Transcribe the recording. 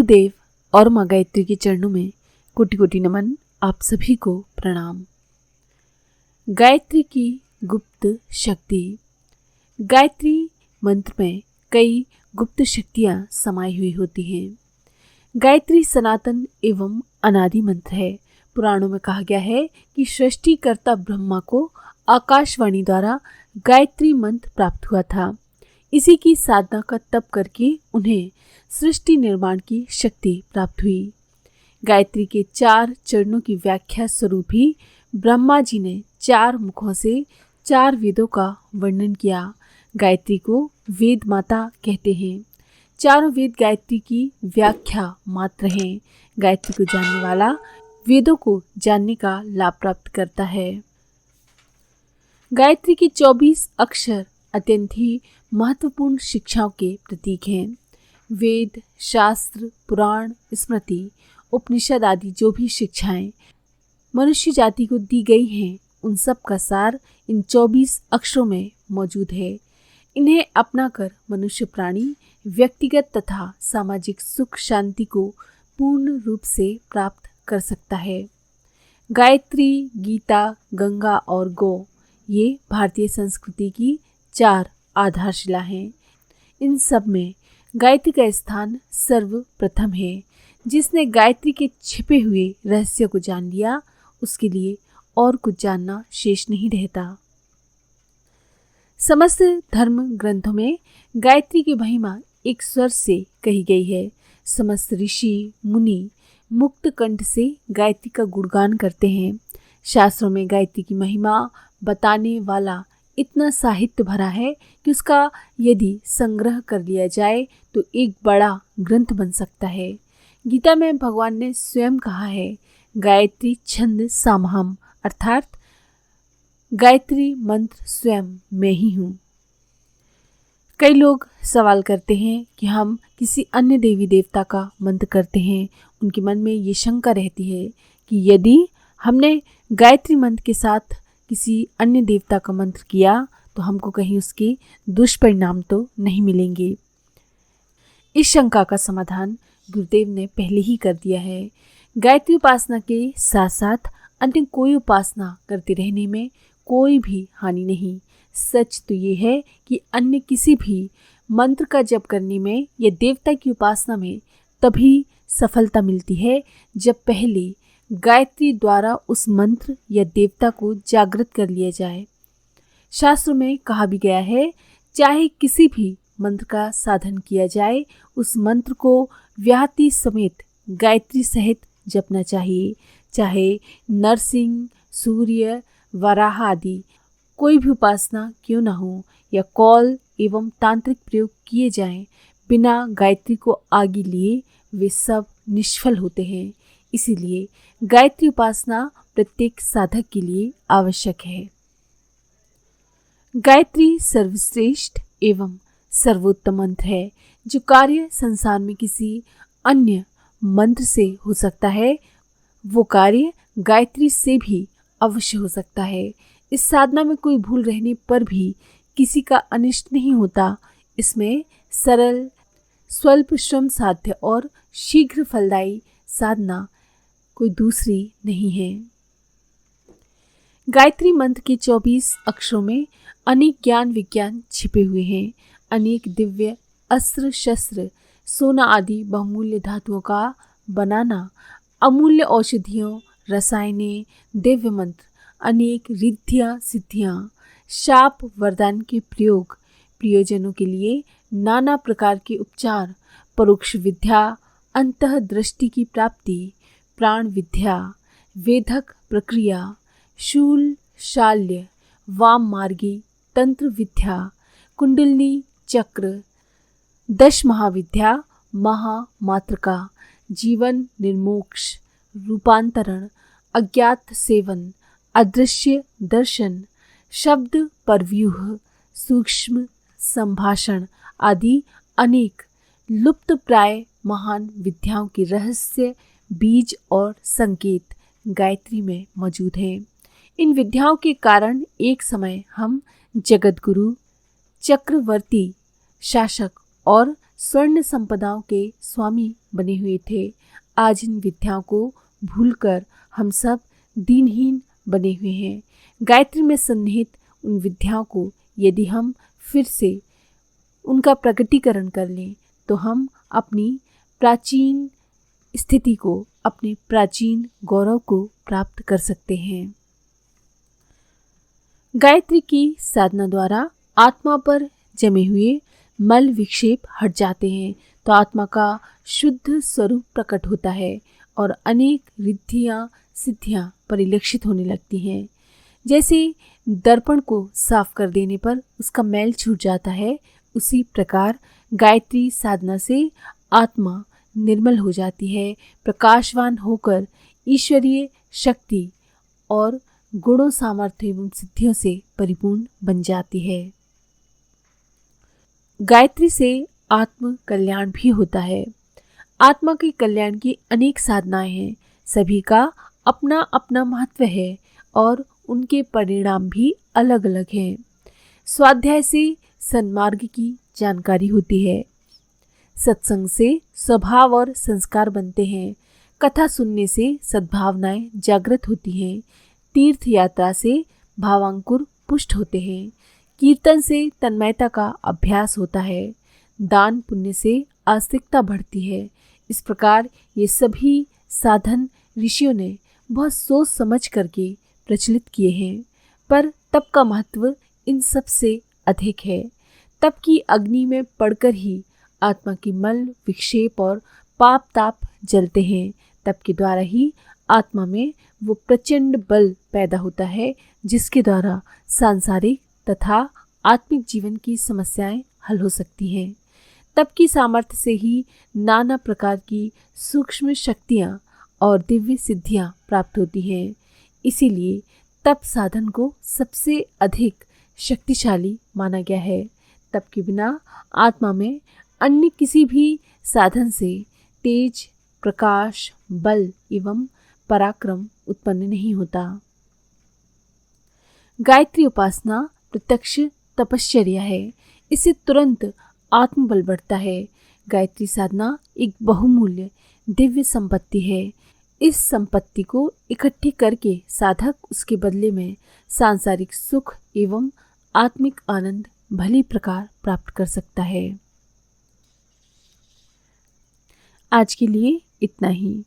गुरुदेव और माँ गायत्री के चरणों में कोटि कोटि नमन। आप सभी को प्रणाम। गायत्री की गुप्त शक्ति। गायत्री मंत्र में कई गुप्त शक्तियाँ समाई हुई होती हैं। गायत्री सनातन एवं अनादि मंत्र है। पुराणों में कहा गया है कि सृष्टिकर्ता ब्रह्मा को आकाशवाणी द्वारा गायत्री मंत्र प्राप्त हुआ था। इसी की साधना का तप करके उन्हें सृष्टि निर्माण की शक्ति प्राप्त हुई। गायत्री के 4 चरणों की व्याख्या स्वरूप ही ब्रह्मा जी ने 4 मुखों से 4 वेदों का वर्णन किया। गायत्री को वेद माता कहते हैं। चारों वेद गायत्री की व्याख्या मात्र हैं। गायत्री को जानने वाला वेदों को जानने का लाभ प्राप्त करता है। गायत्री के 24 अक्षर अत्यंत ही महत्वपूर्ण शिक्षाओं के प्रतीक हैं। वेद, शास्त्र, पुराण, स्मृति, उपनिषद आदि जो भी शिक्षाएं मनुष्य जाति को दी गई हैं, उन सब का सार इन 24 अक्षरों में मौजूद है। इन्हें अपनाकर मनुष्य प्राणी व्यक्तिगत तथा सामाजिक सुख शांति को पूर्ण रूप से प्राप्त कर सकता है। गायत्री, गीता, गंगा और गौ ये भारतीय संस्कृति की 4 आधारशिला हैं। इन सब में गायत्री का स्थान सर्वप्रथम है। जिसने गायत्री के छिपे हुए रहस्य को जान लिया, उसके लिए और कुछ जानना शेष नहीं रहता। समस्त धर्म ग्रंथों में गायत्री की महिमा एक स्वर से कही गई है। समस्त ऋषि मुनि मुक्त कंठ से गायत्री का गुणगान करते हैं। शास्त्रों में गायत्री की महिमा बताने वाला इतना साहित्य भरा है कि उसका यदि संग्रह कर लिया जाए तो एक बड़ा ग्रंथ बन सकता है। गीता में भगवान ने स्वयं कहा है, गायत्री छंद सामहम, अर्थात गायत्री मंत्र स्वयं मैं ही हूँ। कई लोग सवाल करते हैं कि हम किसी अन्य देवी देवता का मंत्र करते हैं। उनके मन में ये शंका रहती है कि यदि हमने गायत्री मंत्र के साथ किसी अन्य देवता का मंत्र किया तो हमको कहीं उसके दुष्परिणाम तो नहीं मिलेंगे। इस शंका का समाधान गुरुदेव ने पहले ही कर दिया है। गायत्री उपासना के साथ साथ अन्य कोई उपासना करते रहने में कोई भी हानि नहीं। सच तो ये है कि अन्य किसी भी मंत्र का जप करने में या देवता की उपासना में तभी सफलता मिलती है जब पहले गायत्री द्वारा उस मंत्र या देवता को जागृत कर लिया जाए। शास्त्रों में कहा भी गया है, चाहे किसी भी मंत्र का साधन किया जाए, उस मंत्र को व्याहति समेत गायत्री सहित जपना चाहिए। चाहे नरसिंह, सूर्य, वराह आदि कोई भी उपासना क्यों न हो या कौल एवं तांत्रिक प्रयोग किए जाएं, बिना गायत्री को आगे लिए वे सब निष्फल होते हैं। इसीलिए गायत्री उपासना प्रत्येक साधक के लिए आवश्यक है। गायत्री सर्वश्रेष्ठ एवं सर्वोत्तम मंत्र है। जो कार्य संसार में किसी अन्य मंत्र से हो सकता है, वो कार्य गायत्री से भी अवश्य हो सकता है। इस साधना में कोई भूल रहने पर भी किसी का अनिष्ट नहीं होता। इसमें सरल, स्वल्प श्रम साध्य और शीघ्र फलदायी साधना कोई दूसरी नहीं है। गायत्री मंत्र के 24 अक्षरों में अनेक ज्ञान विज्ञान छिपे हुए हैं। अनेक दिव्य अस्त्र शस्त्र, सोना आदि बहुमूल्य धातुओं का बनाना, अमूल्य औषधियों, रसायने, दिव्य मंत्र, अनेक रिद्धियाँ सिद्धियाँ, शाप वरदान के प्रयोग, प्रियजनों के लिए नाना प्रकार के उपचार, परोक्ष विद्या, अंतः दृष्टि की प्राप्ति, प्राण विद्या, वेदक प्रक्रिया, शूल शाल्य, वाम मार्गी, तंत्र विद्या, कुंडलिनी चक्र, 10 महाविद्या, महामात्रका, जीवन निर्मोक्ष, रूपांतरण, अज्ञात सेवन, अदृश्य दर्शन, शब्द परव्यूह, सूक्ष्म संभाषण आदि अनेक लुप्त प्राय महान विद्याओं के रहस्य, बीज और संकेत गायत्री में मौजूद हैं। इन विद्याओं के कारण एक समय हम जगत गुरु, चक्रवर्ती शासक और स्वर्ण संपदाओं के स्वामी बने हुए थे। आज इन विद्याओं को भूलकर हम सब दीनहीन बने हुए हैं। गायत्री में सन्निहित उन विद्याओं को यदि हम फिर से उनका प्रकटीकरण कर लें तो हम अपनी प्राचीन स्थिति को, अपने प्राचीन गौरव को प्राप्त कर सकते हैं। गायत्री की साधना द्वारा आत्मा पर जमे हुए मल विक्षेप हट जाते हैं तो आत्मा का शुद्ध स्वरूप प्रकट होता है और अनेक रिद्धियां सिद्धियां परिलक्षित होने लगती हैं। जैसे दर्पण को साफ कर देने पर उसका मैल छूट जाता है, उसी प्रकार गायत्री साधना से आत्मा निर्मल हो जाती है, प्रकाशवान होकर ईश्वरीय शक्ति और गुणों, सामर्थ्य एवं सिद्धियों से परिपूर्ण बन जाती है। गायत्री से आत्म कल्याण भी होता है। आत्मा के कल्याण की अनेक साधनाएं हैं, सभी का अपना अपना महत्व है और उनके परिणाम भी अलग अलग हैं। स्वाध्याय से सन्मार्ग की जानकारी होती है, सत्संग से स्वभाव और संस्कार बनते हैं, कथा सुनने से सद्भावनाएं जागृत होती हैं, तीर्थ यात्रा से भावांकुर पुष्ट होते हैं, कीर्तन से तन्मयता का अभ्यास होता है, दान पुण्य से आस्तिकता बढ़ती है। इस प्रकार ये सभी साधन ऋषियों ने बहुत सोच समझ करके प्रचलित किए हैं, पर तप का महत्व इन सब से अधिक है। तप की अग्नि में पड़कर ही आत्मा की मल विक्षेप और पाप ताप जलते हैं। तप के द्वारा ही आत्मा में वो प्रचंड बल पैदा होता है जिसके द्वारा सांसारिक तथा आत्मिक जीवन की समस्याएं हल हो सकती हैं। तप की सामर्थ्य से ही नाना प्रकार की सूक्ष्म शक्तियां और दिव्य सिद्धियां प्राप्त होती हैं। इसीलिए तप साधन को सबसे अधिक शक्तिशाली माना गया है। तप के बिना आत्मा में अन्य किसी भी साधन से तेज, प्रकाश, बल एवं पराक्रम उत्पन्न नहीं होता। गायत्री उपासना प्रत्यक्ष तपश्चर्या है, इससे तुरंत आत्मबल बढ़ता है। गायत्री साधना एक बहुमूल्य दिव्य संपत्ति है। इस संपत्ति को इकट्ठी करके साधक उसके बदले में सांसारिक सुख एवं आत्मिक आनंद भली प्रकार प्राप्त कर सकता है। आज के लिए इतना ही।